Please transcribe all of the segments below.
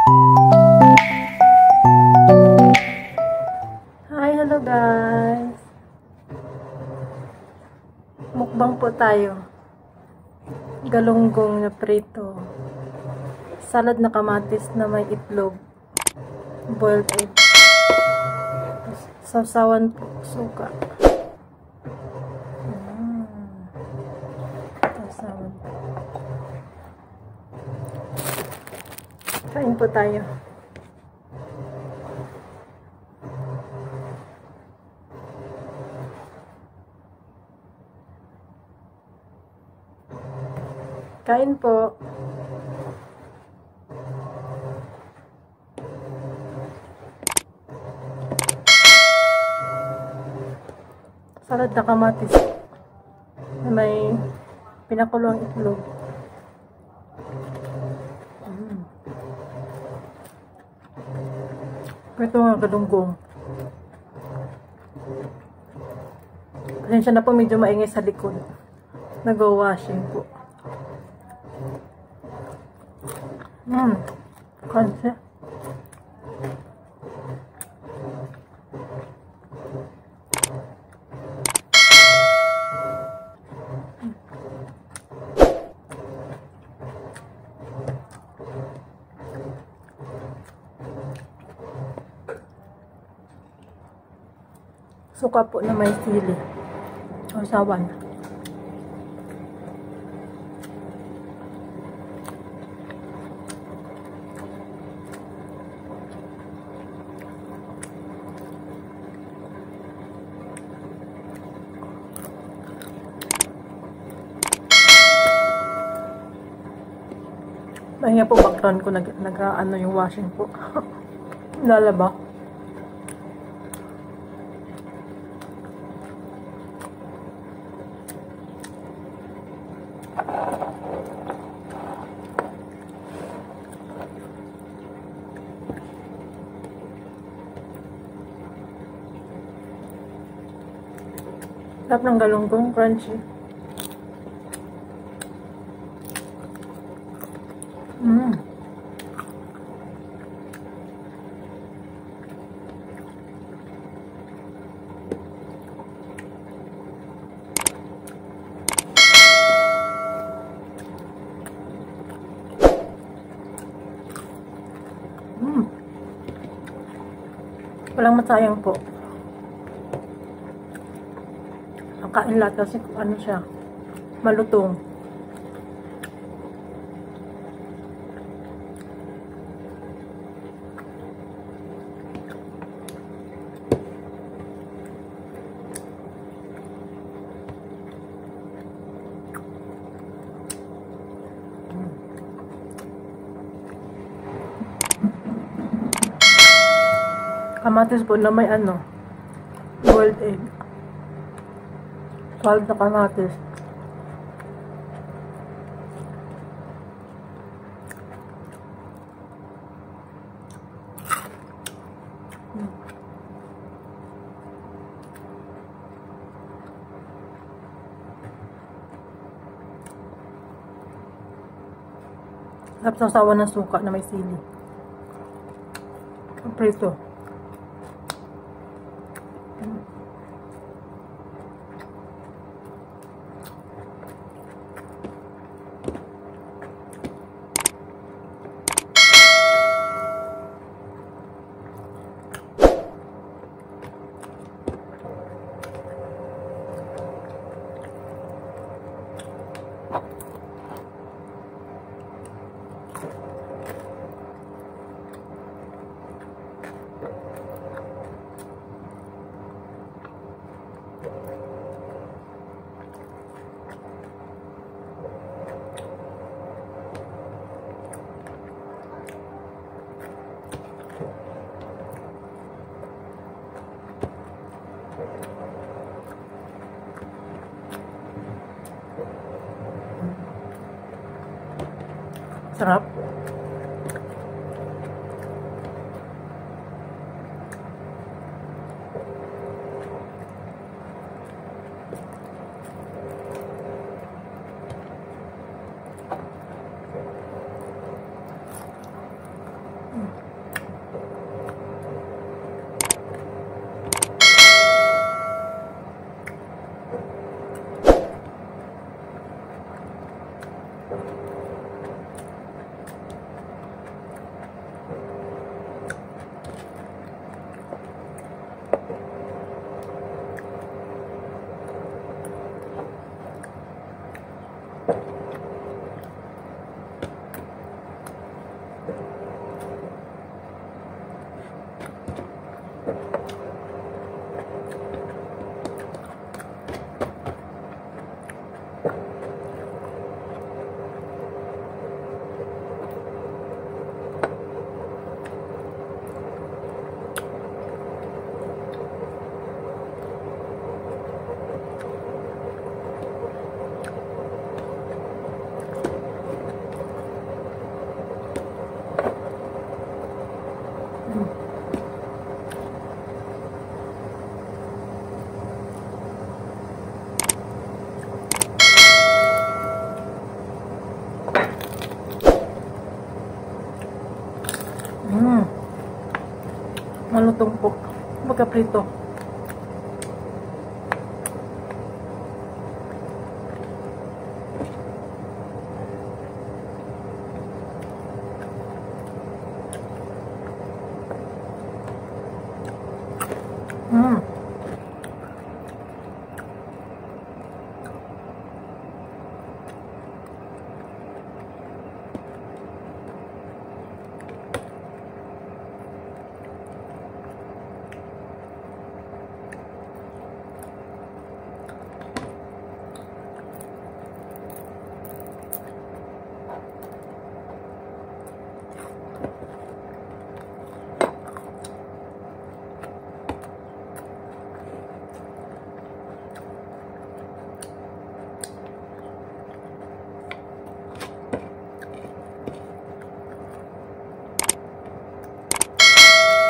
Hi, hello guys. Mukbang po tayo. Galunggong na prito. Salad na kamatis na may itlog. Boiled egg. Sausawan po, suka. Sausawan po. Kain po tayo. Kain po. Salad na kamatis. May pinakulong itlog. Ito nga galunggong. Pasensya na po, medyo maingay sa likod. Nag-washing po. Crunchy. Suka po na may sili. Sausawan. Mahinga po background ko, nag-ano yung washing po. Lalaba. Sarap ng galunggong, crunchy. Walang masayang po. Ang kain lahat kasi ano siya, malutong. Kamatis po na may ano, boiled egg. Salad na kamatis. Sarap sa sawa ng suka na may sili. Prito. Sarap. Malutong po. Magkaprito.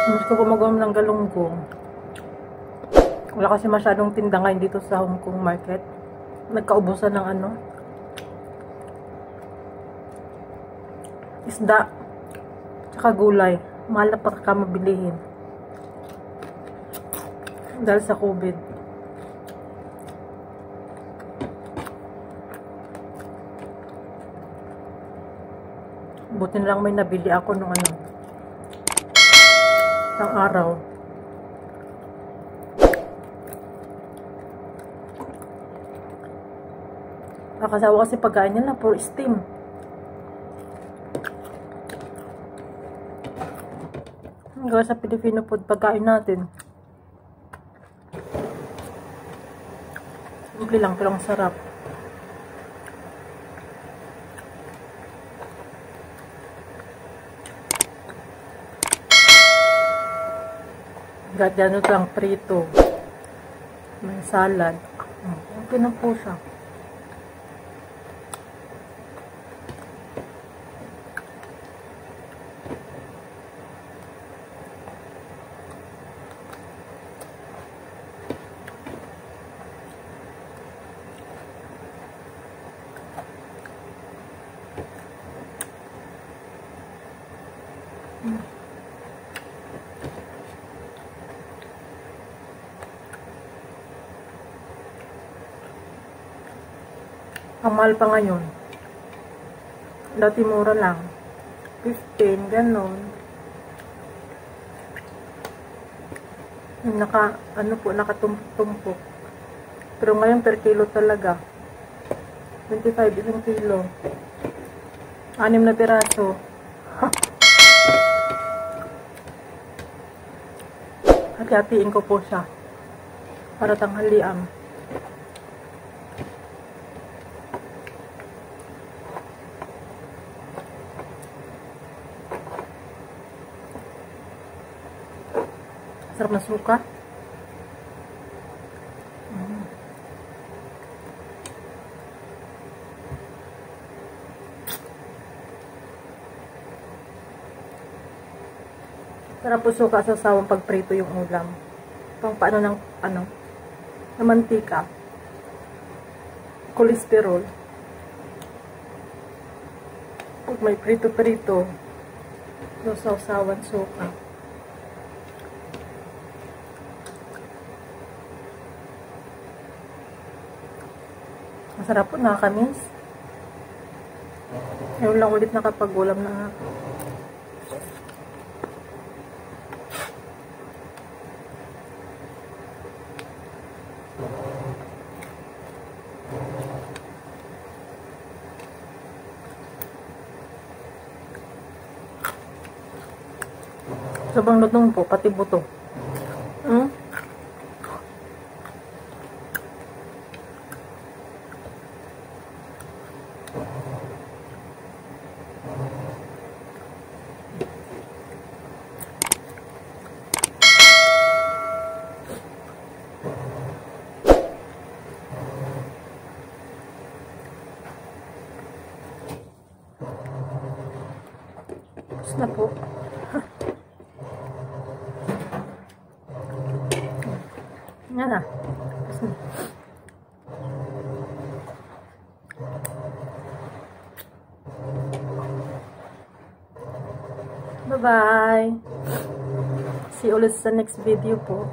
Gusto ko gumagawa ng galunggong. Wala kasi masyadong tinda ngayon dito sa Hong Kong market. Nagkaubusan ng ano, isda, tsaka gulay. Mahal na pa mabilihin. Dahil sa COVID. Buti na lang may nabili ako nung ano, isang araw. Nakasawa kasi pagkain nila, puro steam. Gawa sa Filipino food, pagkain natin. Simple lang, pero ang sarap. Gano lang prito. May salad. Okay na po siya. Ang mahal pa ngayon. Dati mura lang. 15, ganon. Nakatumpok. Pero ngayon per kilo talaga. 25 isang kilo. 6 na piraso. Hati-hatiin ko po siya. Para tanghalian. Sarap na suka. Sarap po suka sa sawang pagprito yung ulam. Pang paano ng na mantika. Kolesterol. Pag may prito-prito, so sawan suka. Masarap po, nakakamiss. Ngayon lang ulit nakapag-ulam na ako. Sobrang lutong po, pati buto. Hmm? Tapos na po. Yan na. Tapos na. Bye-bye. See you ulit sa next video po.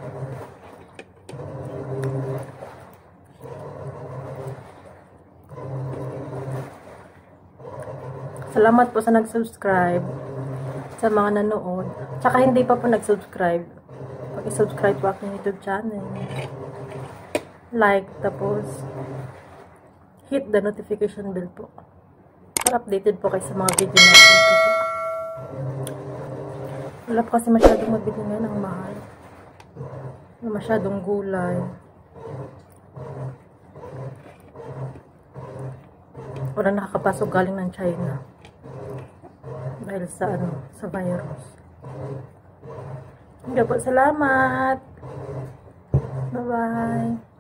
Salamat po sa nag-subscribe, sa mga nanood. Tsaka hindi pa po nag-subscribe. Pag-subscribe po aking YouTube channel. Like, tapos hit the notification bell po. Para updated po kayo sa mga video natin po. Wala po kasi masyadong mabili ngayon ang mahal. Masyadong gulay. Wala nakakapasok galing ng China. Dahil sa sa virus. Hindi po, salamat. Bye-bye.